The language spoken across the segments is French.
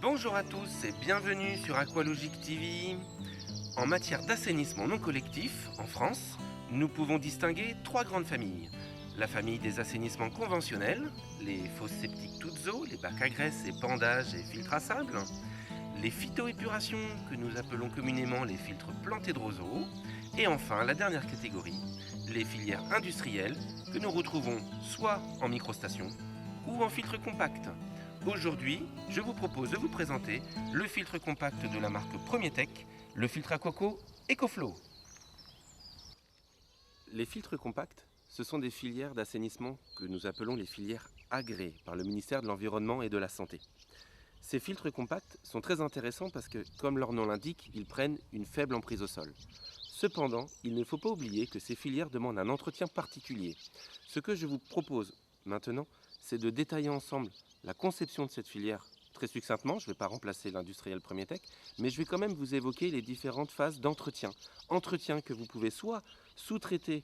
Bonjour à tous et bienvenue sur Aqualogique TV. En matière d'assainissement non collectif, en France, nous pouvons distinguer trois grandes familles. La famille des assainissements conventionnels, les fosses septiques toutes eaux, les bacs à graisse, épandages et filtres à sable. Les phytoépurations, que nous appelons communément les filtres plantés de roseaux. Et enfin, la dernière catégorie, les filières industrielles, que nous retrouvons soit en microstation ou en filtre compact. Aujourd'hui, je vous propose de vous présenter le filtre compact de la marque Premier Tech, le filtre à coco EcoFlow. Les filtres compacts, ce sont des filières d'assainissement que nous appelons les filières agréées par le ministère de l'Environnement et de la Santé. Ces filtres compacts sont très intéressants parce que, comme leur nom l'indique, ils prennent une faible emprise au sol. Cependant, il ne faut pas oublier que ces filières demandent un entretien particulier. Ce que je vous propose maintenant, c'est de détailler ensemble la conception de cette filière très succinctement. Je ne vais pas remplacer l'industriel Premier Tech, mais je vais quand même vous évoquer les différentes phases d'entretien. Entretien que vous pouvez soit sous-traiter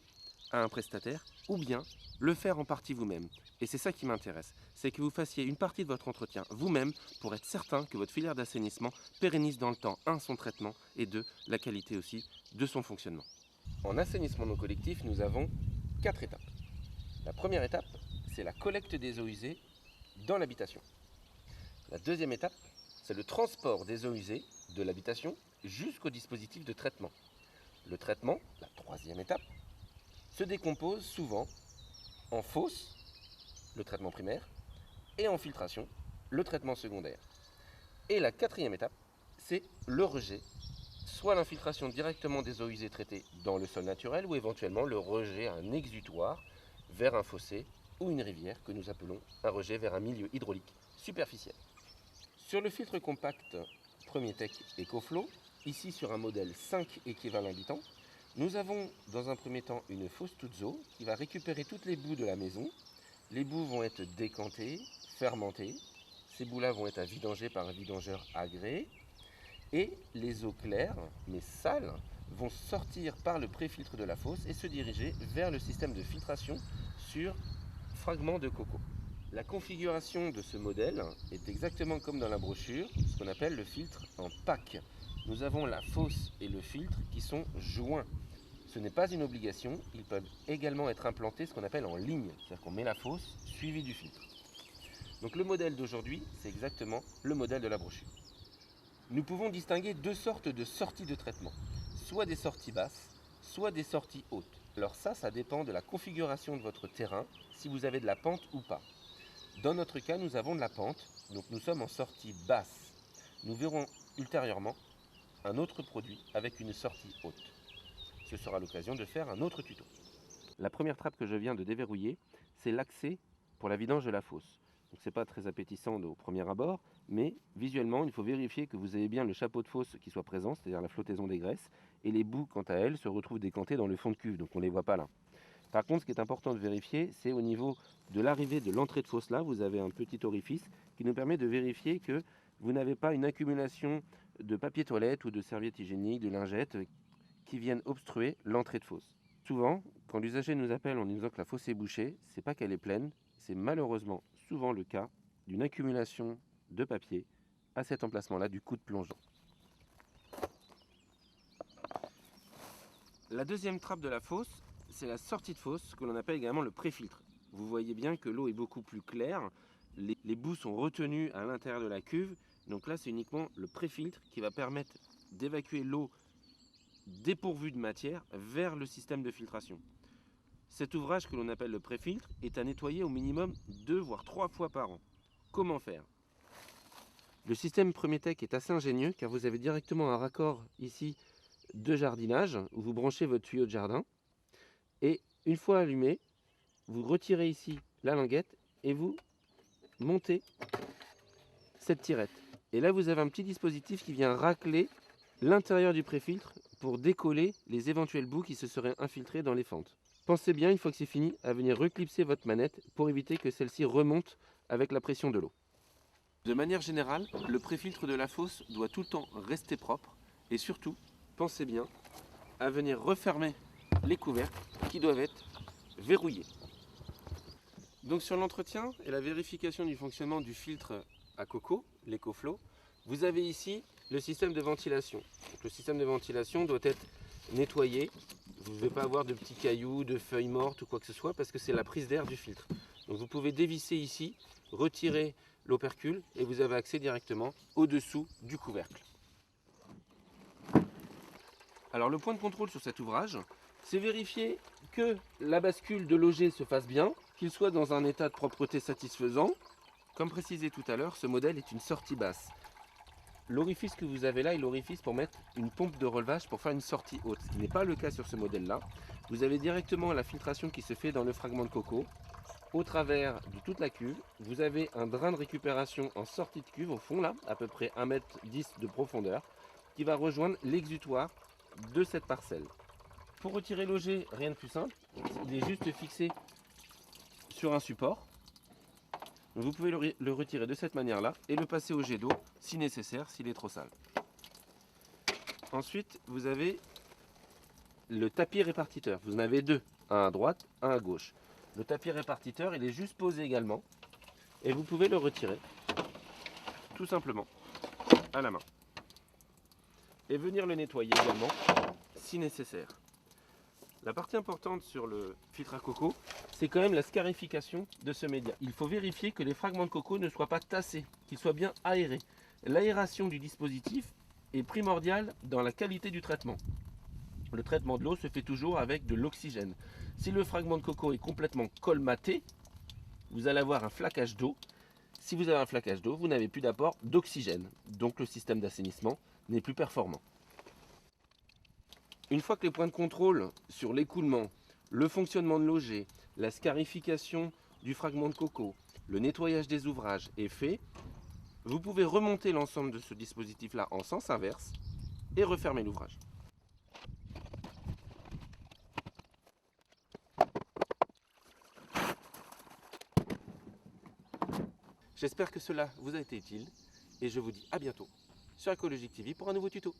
à un prestataire ou bien le faire en partie vous-même. Et c'est ça qui m'intéresse, c'est que vous fassiez une partie de votre entretien vous-même pour être certain que votre filière d'assainissement pérennise dans le temps, 1, son traitement et 2, la qualité aussi de son fonctionnement. En assainissement non collectif, nous avons 4 étapes. La première étape, c'est la collecte des eaux usées dans l'habitation. La deuxième étape, c'est le transport des eaux usées de l'habitation jusqu'au dispositif de traitement. Le traitement, la troisième étape, se décompose souvent en fosse, le traitement primaire, et en filtration, le traitement secondaire. Et la quatrième étape, c'est le rejet, soit l'infiltration directement des eaux usées traitées dans le sol naturel ou éventuellement le rejet à un exutoire vers un fossé ou une rivière que nous appelons un rejet vers un milieu hydraulique superficiel. Sur le filtre compact Premier Tech EcoFlow, ici sur un modèle 5 équivalent habitants, nous avons dans un premier temps une fosse toutes eaux qui va récupérer toutes les boues de la maison. Les boues vont être décantées, fermentées. Ces boues-là vont être à vidanger par un vidangeur agréé. Et les eaux claires, mais sales, vont sortir par le pré-filtre de la fosse et se diriger vers le système de filtration sur fragments de coco. La configuration de ce modèle est exactement comme dans la brochure, ce qu'on appelle le filtre en pack. Nous avons la fosse et le filtre qui sont joints. Ce n'est pas une obligation, ils peuvent également être implantés ce qu'on appelle en ligne, c'est-à-dire qu'on met la fosse suivie du filtre. Donc le modèle d'aujourd'hui, c'est exactement le modèle de la brochure. Nous pouvons distinguer deux sortes de sorties de traitement, soit des sorties basses, soit des sorties hautes. Alors ça dépend de la configuration de votre terrain, si vous avez de la pente ou pas. Dans notre cas, nous avons de la pente, donc nous sommes en sortie basse. Nous verrons ultérieurement un autre produit avec une sortie haute. Ce sera l'occasion de faire un autre tuto. La première trappe que je viens de déverrouiller, c'est l'accès pour la vidange de la fosse. Donc c'est pas très appétissant au premier abord, mais visuellement, il faut vérifier que vous avez bien le chapeau de fosse qui soit présent, c'est-à-dire la flottaison des graisses, et les boues, quant à elles, se retrouvent décantées dans le fond de cuve, donc on ne les voit pas là. Par contre, ce qui est important de vérifier, c'est au niveau de l'arrivée de l'entrée de fosse là, vous avez un petit orifice qui nous permet de vérifier que vous n'avez pas une accumulation de papier toilette ou de serviettes hygiéniques, de lingettes qui viennent obstruer l'entrée de fosse. Souvent, quand l'usager nous appelle en nous disant que la fosse est bouchée, c'est pas qu'elle est pleine, c'est malheureusement souvent le cas d'une accumulation de papier à cet emplacement-là du coude plongeant. La deuxième trappe de la fosse, c'est la sortie de fosse, que l'on appelle également le pré-filtre. Vous voyez bien que l'eau est beaucoup plus claire, les boues sont retenues à l'intérieur de la cuve, donc là c'est uniquement le pré-filtre qui va permettre d'évacuer l'eau dépourvue de matière vers le système de filtration. Cet ouvrage que l'on appelle le pré-filtre est à nettoyer au minimum 2 voire 3 fois par an. Comment faire? Le système Premier Tech est assez ingénieux car vous avez directement un raccord ici de jardinage où vous branchez votre tuyau de jardin et une fois allumé, vous retirez ici la languette et vous montez cette tirette. Et là vous avez un petit dispositif qui vient racler l'intérieur du pré-filtre pour décoller les éventuelles boues qui se seraient infiltrées dans les fentes. Pensez bien, une fois que c'est fini, à venir reclipser votre manette pour éviter que celle-ci remonte avec la pression de l'eau. De manière générale, le pré-filtre de la fosse doit tout le temps rester propre et surtout, pensez bien à venir refermer les couvercles qui doivent être verrouillés. Donc sur l'entretien et la vérification du fonctionnement du filtre à coco, l'EcoFlow, Vous avez ici le système de ventilation. Donc, le système de ventilation doit être nettoyé. Vous ne devez pas avoir de petits cailloux, de feuilles mortes ou quoi que ce soit parce que c'est la prise d'air du filtre. Donc vous pouvez dévisser ici, retirer l'opercule et vous avez accès directement au-dessous du couvercle. Alors le point de contrôle sur cet ouvrage, c'est vérifier que la bascule de loger se fasse bien, qu'il soit dans un état de propreté satisfaisant. Comme précisé tout à l'heure, ce modèle est une sortie basse. L'orifice que vous avez là est l'orifice pour mettre une pompe de relevage pour faire une sortie haute, ce qui n'est pas le cas sur ce modèle-là. Vous avez directement la filtration qui se fait dans le fragment de coco. Au travers de toute la cuve, vous avez un drain de récupération en sortie de cuve au fond là, à peu près 1,10 m de profondeur, qui va rejoindre l'exutoire de cette parcelle. Pour retirer l'auger, rien de plus simple, il est juste fixé sur un support. Donc vous pouvez le retirer de cette manière-là et le passer au jet d'eau si nécessaire, s'il est trop sale. Ensuite, vous avez le tapis répartiteur. Vous en avez deux, un à droite, un à gauche. Le tapis répartiteur, il est juste posé également et vous pouvez le retirer tout simplement à la main. Et venir le nettoyer également si nécessaire. La partie importante sur le filtre à coco, c'est quand même la scarification de ce média. Il faut vérifier que les fragments de coco ne soient pas tassés, qu'ils soient bien aérés. L'aération du dispositif est primordiale dans la qualité du traitement. Le traitement de l'eau se fait toujours avec de l'oxygène. Si le fragment de coco est complètement colmaté, vous allez avoir un flaquage d'eau. Si vous avez un flaquage d'eau, vous n'avez plus d'apport d'oxygène. Donc le système d'assainissement n'est plus performant. Une fois que les points de contrôle sur l'écoulement, le fonctionnement de l'auger, la scarification du fragment de coco, le nettoyage des ouvrages est fait, vous pouvez remonter l'ensemble de ce dispositif-là en sens inverse et refermer l'ouvrage. J'espère que cela vous a été utile et je vous dis à bientôt sur Ecologic TV pour un nouveau tuto.